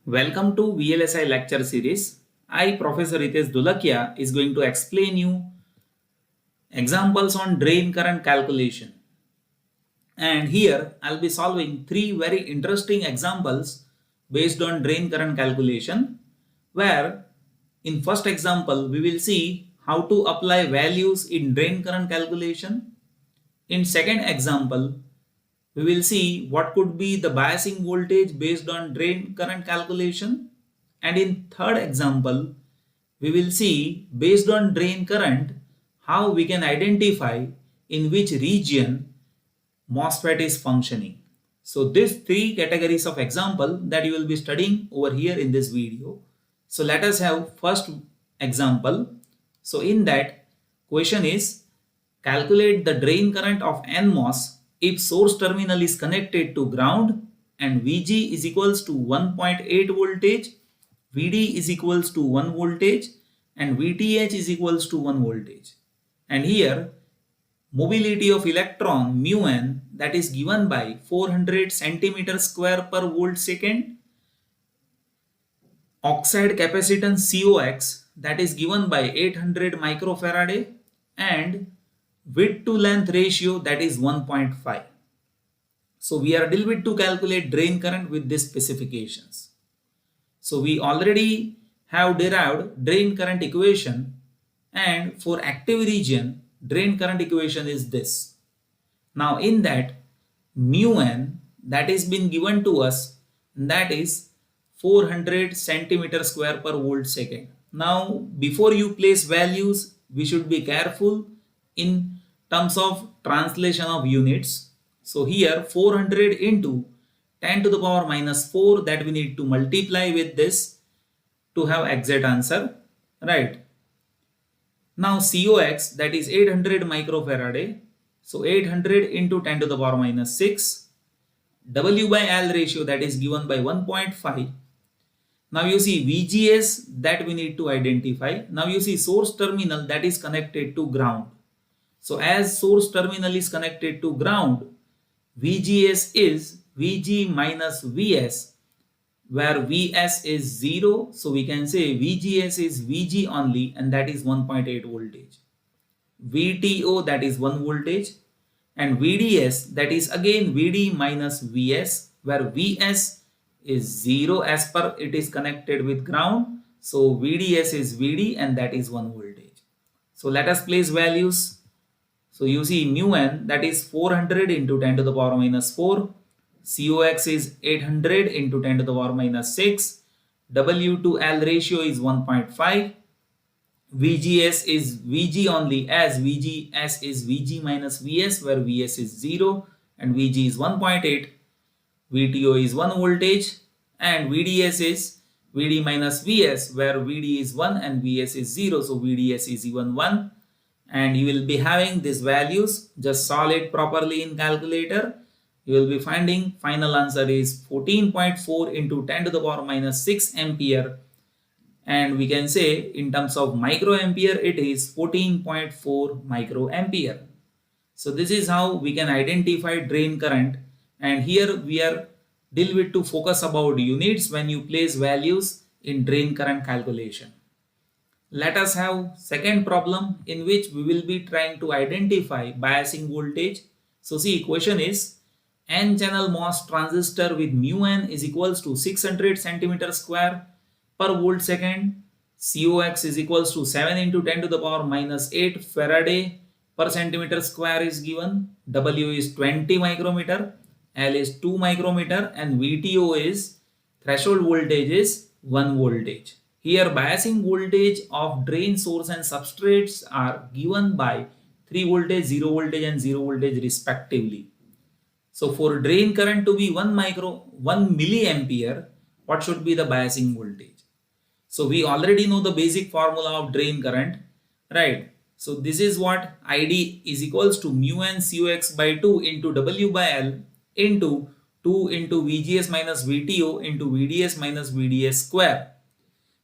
Welcome to VLSI lecture series. I, Professor Ritesh Dulakia, is going to explain you examples on drain current calculation. And here I'll be solving three very interesting examples based on drain current calculation, where in first example we will see how to apply values in drain current calculation. In second example, we will see what could be the biasing voltage based on drain current calculation. And in third example, we will see based on drain current how we can identify in which region MOSFET is functioning. So these three categories of example that you will be studying over here in this video. So let us have first example. So in that question is calculate the drain current of NMOS if source terminal is connected to ground and Vg is equals to 1.8 voltage, Vd is equals to 1 voltage and Vth is equals to 1 voltage. And here mobility of electron mu n that is given by 400 centimeter square per volt second, oxide capacitance COX that is given by 800 microfarad, and width to length ratio that is 1.5. So we are deal with to calculate drain current with these specifications. So we already have derived drain current equation, and for active region drain current equation is this. Now in that mu n that is been given to us, that is 400 centimeter square per volt second. Now before you place values, we should be careful in terms of translation of units. So here 400 into 10 to the power minus 4, that we need to multiply with this to have exact answer, right? Now COX that is 800 microfarad. So 800 into 10 to the power minus 6. W by L ratio that is given by 1.5. Now you see VGS that we need to identify. Now you see source terminal that is connected to ground. So as source terminal is connected to ground, VGS is Vg minus Vs, where Vs is 0. So we can say VGS is Vg only, and that is 1.8 voltage. VTO that is 1 voltage, and VDS that is again Vd minus Vs, where Vs is 0 as per it is connected with ground. So VDS is Vd and that is 1 voltage. So let us place values. So you see mu n that is 400 into 10 to the power minus 4. COX is 800 into 10 to the power minus 6. W to L ratio is 1.5. VGS is Vg only, as VGS is Vg minus Vs, where Vs is 0 and Vg is 1.8. VTO is 1 voltage and VDS is Vd minus Vs, where Vd is 1 and Vs is 0. So VDS is even 1. And you will be having these values. Just solve it properly in calculator. You will be finding final answer is 14.4 into 10 to the power minus 6 ampere. And we can say in terms of microampere, it is 14.4 microampere. So this is how we can identify drain current. And here we are deal with to focus about units when you place values in drain current calculation. Let us have second problem in which we will be trying to identify biasing voltage. So see, question is n channel MOS transistor with mu n is equals to 600 centimeter square per volt second. COX is equals to 7 into 10 to the power minus 8 Faraday per centimeter square is given. W is 20 micrometer, L is 2 micrometer, and VTO is threshold voltage is 1 voltage. Here biasing voltage of drain source and substrates are given by 3 voltage, 0 voltage and 0 voltage respectively. So for drain current to be 1 milliampere, what should be the biasing voltage? So we already know the basic formula of drain current, right? So this is what ID is equals to mu n COX by 2 into W by L into 2 into VGS minus VTO into VDS minus VDS square.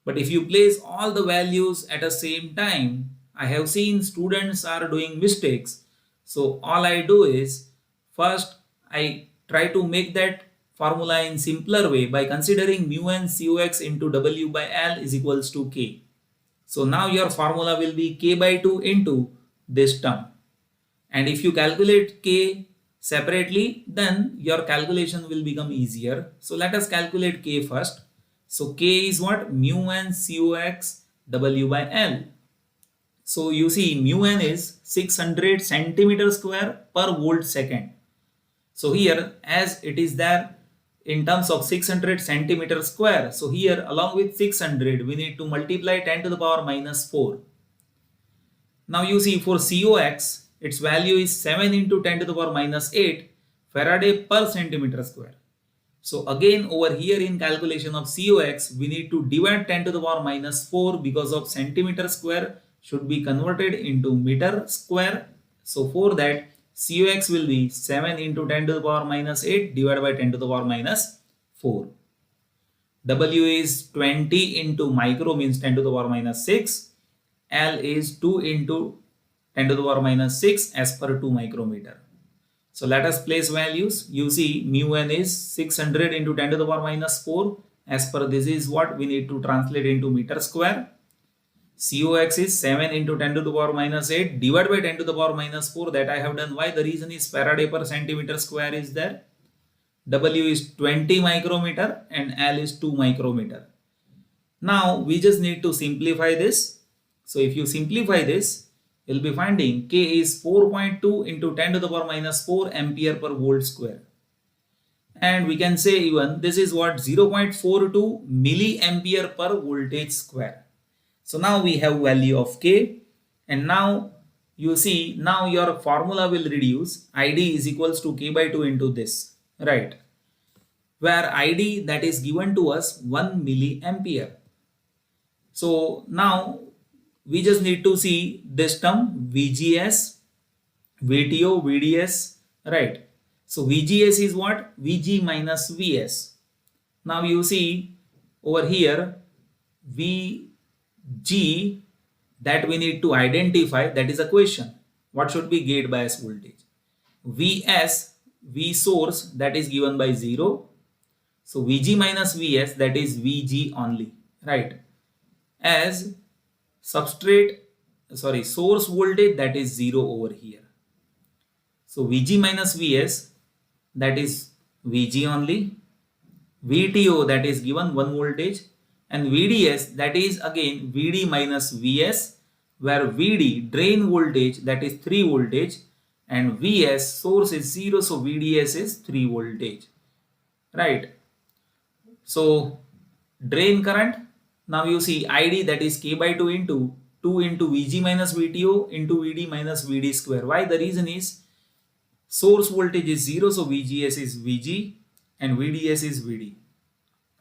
But if you place all the values at the same time, I have seen students are doing mistakes. So all I do is first I try to make that formula in simpler way by considering mu n cox into W by L is equals to K. So now your formula will be K by 2 into this term. And if you calculate K separately, then your calculation will become easier. So let us calculate K first. So K is what? Mu n cox W by L. So you see mu n is 600 centimeter square per volt second. So here as it is there in terms of 600 centimeter square. So here along with 600 we need to multiply 10 to the power minus 4. Now you see for COX its value is 7 into 10 to the power minus 8 Faraday per centimeter square. So again over here in calculation of COX we need to divide 10 to the power minus 4 because of centimeter square should be converted into meter square. So for that COX will be 7 into 10 to the power minus 8 divided by 10 to the power minus 4. W is 20 into micro means 10 to the power minus 6. L is 2 into 10 to the power minus 6 as per 2 micrometer. So let us place values. You see mu n is 600 into 10 to the power minus 4. As per this is what we need to translate into meter square. COX is 7 into 10 to the power minus 8 divided by 10 to the power minus 4. That I have done. Why? The reason is Faraday per centimeter square is there. W is 20 micrometer and L is 2 micrometer. Now we just need to simplify this. So if you simplify this, you'll be finding K is 4.2 into 10 to the power minus 4 ampere per volt square. And we can say even this is what 0.42 milliampere per voltage square. So now we have value of K, and now you see now your formula will reduce. ID is equals to K by 2 into this, right? Where ID that is given to us 1 milliampere. So now we just need to see this term VGS, VTO, VDS, right? So VGS is what? VG minus VS. Now you see over here VG that we need to identify, that is a question. What should be gate bias voltage? VS, V source that is given by 0. So VG minus VS that is VG only, right? As source voltage that is 0 over here. So VG minus VS that is VG only. VTO that is given 1 voltage. And VDS that is again VD minus VS, where VD drain voltage that is 3 voltage and VS source is 0, so VDS is 3 voltage, right? So drain current, now you see ID that is K by 2 into VG minus VTO into VD minus VD square. Why? The reason is source voltage is 0, so VGS is VG and VDS is VD.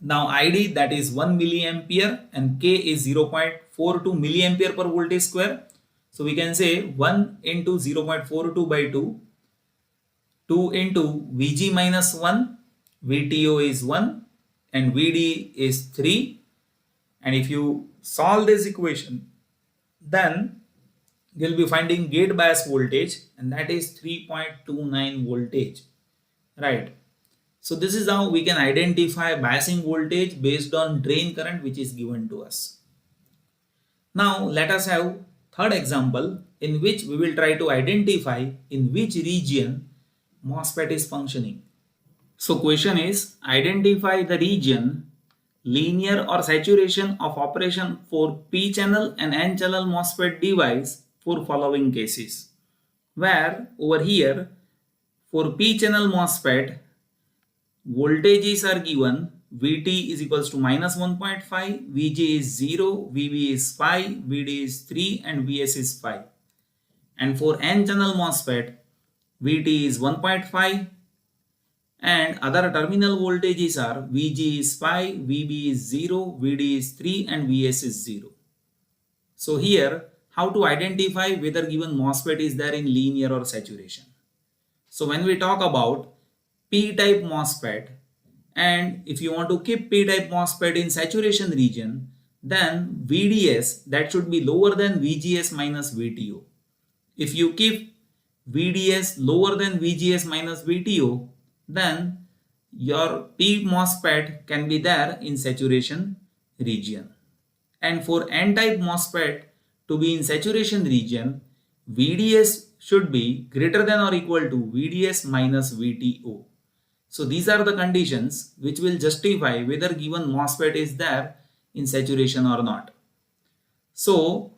Now ID that is 1 milliampere and K is 0.42 milliampere per voltage square. So we can say 1 into 0.42 by 2, 2 into VG minus 1, VTO is 1 and VD is 3. And if you solve this equation, then you'll be finding gate bias voltage, and that is 3.29 voltage, right? So this is how we can identify biasing voltage based on drain current which is given to us. Now let us have third example in which we will try to identify in which region MOSFET is functioning. So question is, identify the region, linear or saturation of operation for P channel and N channel MOSFET device for following cases. Where over here for P channel MOSFET voltages are given. VT is equals to minus 1.5, VG is 0, VB is 5, VD is 3 and VS is 5. And for N channel MOSFET, VT is 1.5 and other terminal voltages are VG is 5, VB is 0, VD is 3 and VS is 0. So here how to identify whether given MOSFET is there in linear or saturation. So when we talk about P-type MOSFET, and if you want to keep P-type MOSFET in saturation region, then VDS that should be lower than VGS minus VTO. If you keep VDS lower than VGS minus VTO, then your P MOSFET can be there in saturation region. And for N-type MOSFET to be in saturation region, VDS should be greater than or equal to VDS minus VTO. So these are the conditions which will justify whether given MOSFET is there in saturation or not. So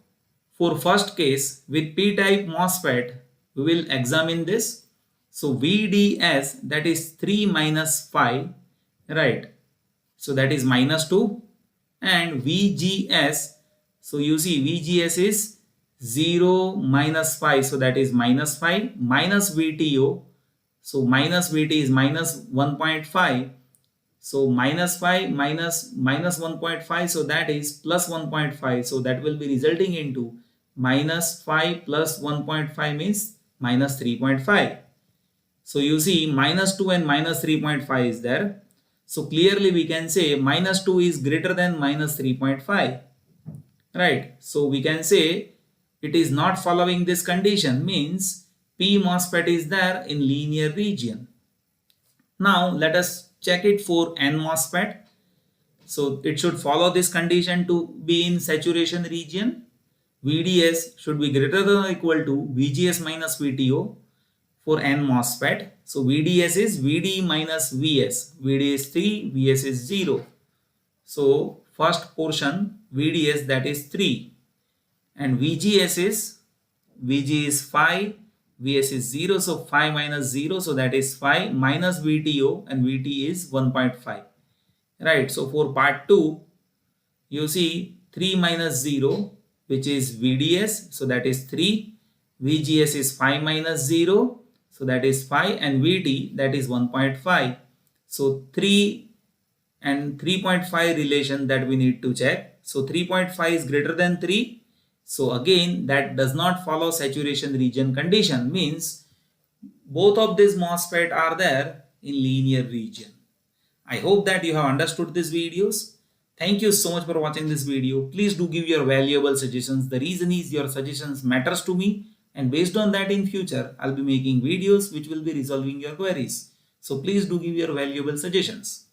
for first case with P-type MOSFET, we will examine this. So VDS, that is 3 minus 5, right? So that is minus 2. And VGS, so you see VGS is 0 minus 5, so that is minus 5, minus VTO, so minus VT is minus 1.5, so minus 5 minus 1.5, so that is plus 1.5, so that will be resulting into minus 5 plus 1.5 means minus 3.5. So you see minus 2 and minus 3.5 is there. So clearly we can say minus 2 is greater than minus 3.5. Right. So we can say it is not following this condition, means P MOSFET is there in linear region. Now let us check it for N MOSFET. So it should follow this condition to be in saturation region. VDS should be greater than or equal to VGS minus VTO for N MOSFET. So VDS is VD minus VS. VD is 3, VS is 0. So first portion VDS, that is 3, and VGS is VG is 5, VS is 0, so 5 minus 0, so that is 5 minus VTO, and VT is 1.5. Right. So for part 2, you see 3 minus 0, which is VDS, so that is 3, VGS is 5 minus 0, so that is 5, and VT, that is 1.5. So 3 and 3.5 relation that we need to check. So 3.5 is greater than 3. So again that does not follow saturation region condition, means both of these MOSFET are there in linear region. I hope that you have understood these videos. Thank you so much for watching this video. Please do give your valuable suggestions. The reason is your suggestions matters to me, and based on that in future I'll be making videos which will be resolving your queries. So please do give your valuable suggestions.